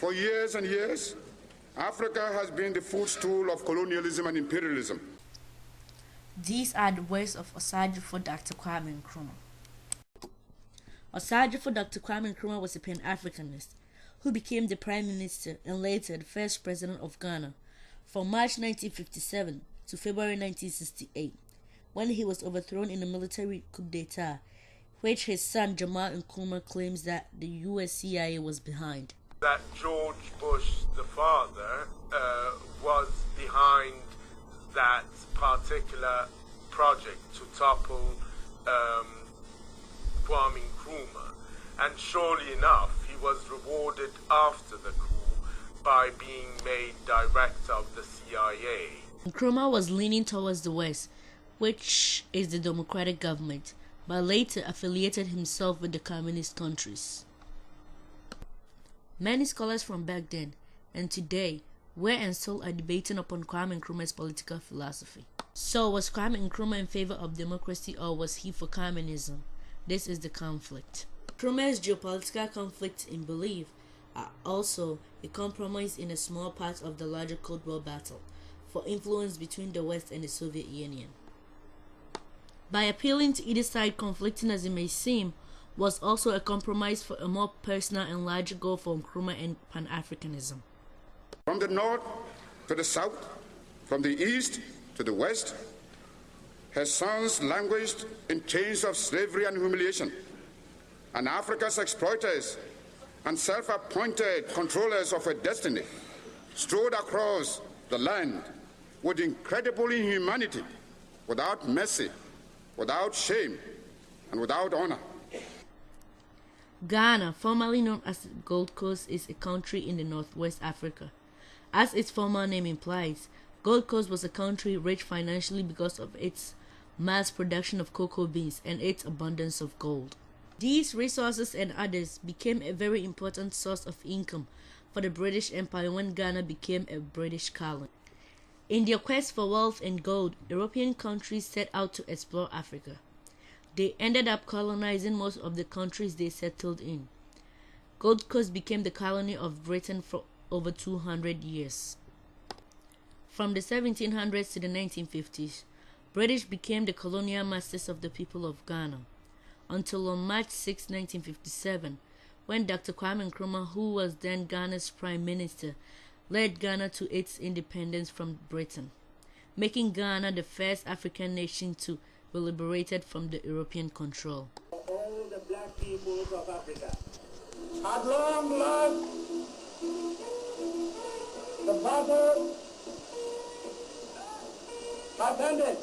For years and years, Africa has been the footstool of colonialism and imperialism. These are the words of Osagyefo Dr. Kwame Nkrumah. Osagyefo Dr. Kwame Nkrumah was a Pan-Africanist who became the Prime Minister and later the first President of Ghana from March 1957 to February 1968, when he was overthrown in a military coup d'etat, which his son Jamal Nkrumah claims that the US CIA was behind. That George Bush, the father, was behind that particular project to topple Kwame Nkrumah, and surely enough, he was rewarded after the coup by being made director of the CIA. Nkrumah was leaning towards the West, which is the democratic government, but later affiliated himself with the communist countries. Many scholars from back then and today were and still are debating upon Kwame Nkrumah's political philosophy. So, was Kwame Nkrumah in favor of democracy or was he for communism? This is the conflict. Nkrumah's geopolitical conflicts in belief are also a compromise in a small part of the larger Cold War battle for influence between the West and the Soviet Union. By appealing to either side, conflicting as it may seem, was also a compromise for a more personal and larger goal for Nkrumah and Pan-Africanism. From the north to the south, from the east to the west, his sons languished in chains of slavery and humiliation, and Africa's exploiters and self-appointed controllers of her destiny strode across the land with incredible inhumanity, without mercy, without shame, and without honor. Ghana, formerly known as the Gold Coast, is a country in the Northwest Africa. As its former name implies, Gold Coast was a country rich financially because of its mass production of cocoa beans and its abundance of gold. These resources and others became a very important source of income for the British Empire when Ghana became a British colony. In their quest for wealth and gold, European countries set out to explore Africa. They ended up colonizing most of the countries they settled in. Gold Coast became the colony of Britain for over 200 years. From the 1700s to the 1950s, British became the colonial masters of the people of Ghana, until on March 6, 1957, when Dr. Kwame Nkrumah, who was then Ghana's Prime Minister, led Ghana to its independence from Britain, making Ghana the first African nation to be liberated from the European control. All the black peoples of Africa, at long last, the battle has ended.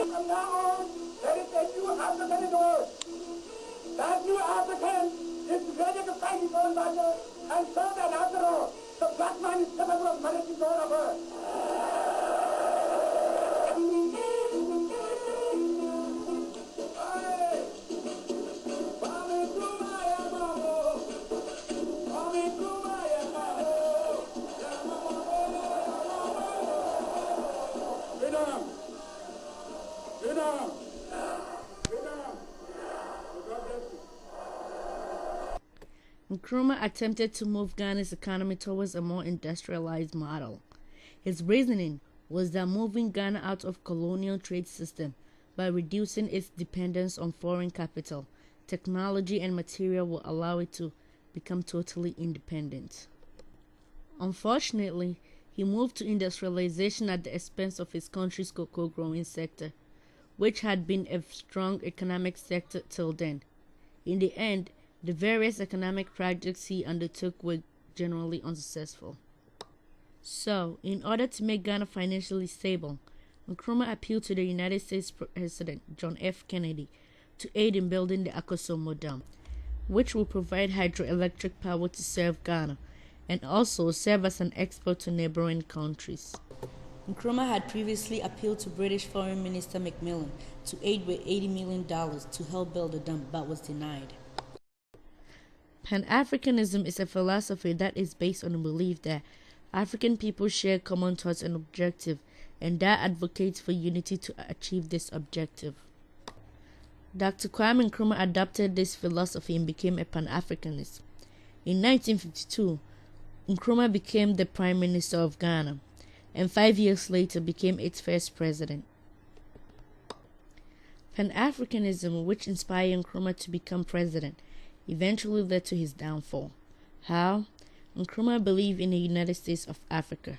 From now on, there is a new African in the world. That new African is ready to fight his own battle and show that after all, the black man is capable of managing all of us. Nkrumah attempted to move Ghana's economy towards a more industrialized model. His reasoning was that moving Ghana out of colonial trade system by reducing its dependence on foreign capital, technology, and material will allow it to become totally independent. Unfortunately, he moved to industrialization at the expense of his country's cocoa growing sector, which had been a strong economic sector till then. In the end, the various economic projects he undertook were generally unsuccessful. So, in order to make Ghana financially stable, Nkrumah appealed to the United States President John F. Kennedy to aid in building the Akosombo Dam, which will provide hydroelectric power to serve Ghana and also serve as an export to neighboring countries. Nkrumah had previously appealed to British Foreign Minister Macmillan to aid with $80 million to help build the dam, but was denied. Pan-Africanism is a philosophy that is based on the belief that African people share common thoughts and objectives, and that advocates for unity to achieve this objective. Dr. Kwame Nkrumah adopted this philosophy and became a Pan-Africanist. In 1952, Nkrumah became the Prime Minister of Ghana, and 5 years later became its first president. Pan-Africanism, which inspired Nkrumah to become president, eventually led to his downfall. How? Nkrumah believed in the United States of Africa.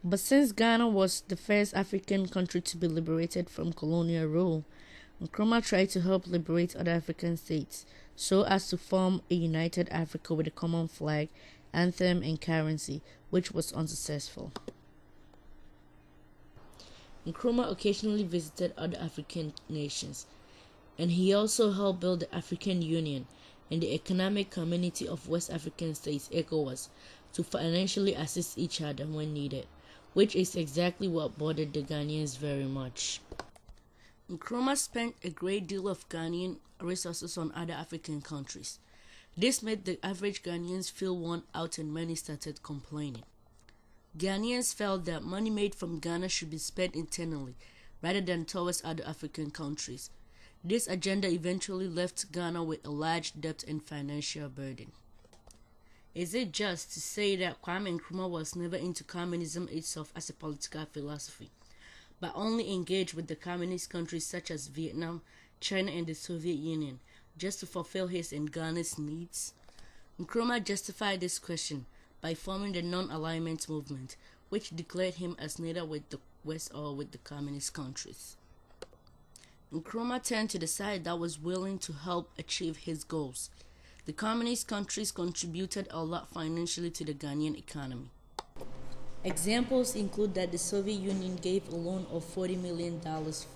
But since Ghana was the first African country to be liberated from colonial rule, Nkrumah tried to help liberate other African states so as to form a united Africa with a common flag, anthem, and currency, which was unsuccessful. Nkrumah occasionally visited other African nations, and he also helped build the African Union and the Economic Community of West African States, ECOWAS, to financially assist each other when needed, which is exactly what bothered the Ghanaians very much. Nkrumah spent a great deal of Ghanaian resources on other African countries. This made the average Ghanaians feel worn out, and many started complaining. Ghanaians felt that money made from Ghana should be spent internally rather than towards other African countries. This agenda eventually left Ghana with a large debt and financial burden. Is it just to say that Kwame Nkrumah was never into communism itself as a political philosophy, but only engaged with the communist countries such as Vietnam, China, and the Soviet Union just to fulfill his and Ghana's needs? Nkrumah justified this question by forming the non-alignment movement, which declared him as neither with the West or with the communist countries. Nkrumah turned to the side that was willing to help achieve his goals. The communist countries contributed a lot financially to the Ghanaian economy. Examples include that the Soviet Union gave a loan of $40 million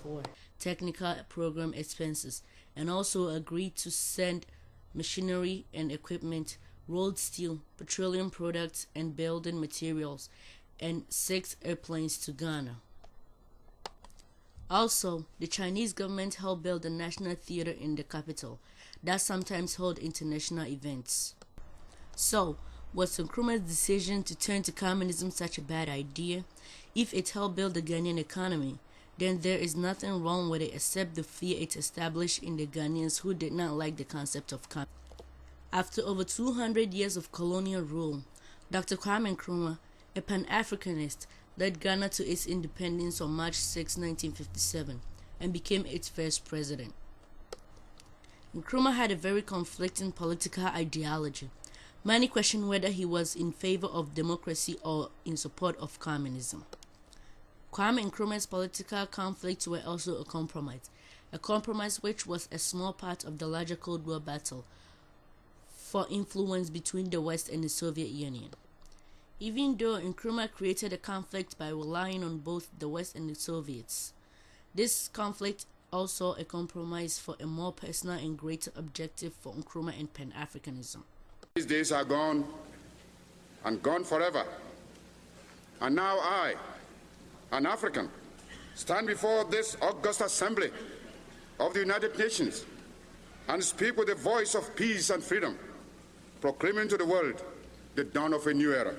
for technical program expenses, and also agreed to send machinery and equipment, rolled steel, petroleum products, and building materials, and 6 airplanes to Ghana. Also, the Chinese government helped build the National Theater in the capital that sometimes held international events. So, was Nkrumah's decision to turn to communism such a bad idea? If it helped build the Ghanaian economy, then there is nothing wrong with it except the fear it established in the Ghanaians who did not like the concept of communism. After over 200 years of colonial rule, Dr. Kwame Nkrumah, a Pan-Africanist, led Ghana to its independence on March 6, 1957, and became its first president. Nkrumah had a very conflicting political ideology. Many question whether he was in favor of democracy or in support of communism. Kwame Nkrumah's political conflicts were also a compromise which was a small part of the larger Cold War battle for influence between the West and the Soviet Union. Even though Nkrumah created a conflict by relying on both the West and the Soviets, this conflict also a compromise for a more personal and greater objective for Nkrumah and Pan-Africanism. These days are gone, and gone forever. And now I, an African, stand before this august assembly of the United Nations and speak with the voice of peace and freedom, proclaiming to the world the dawn of a new era.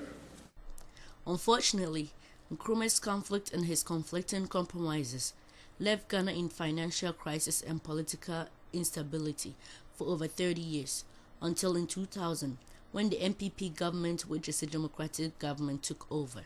Unfortunately, Nkrumah's conflict and his conflicting compromises left Ghana in financial crisis and political instability for over 30 years, until in 2000, when the MPP government, which is a democratic government, took over.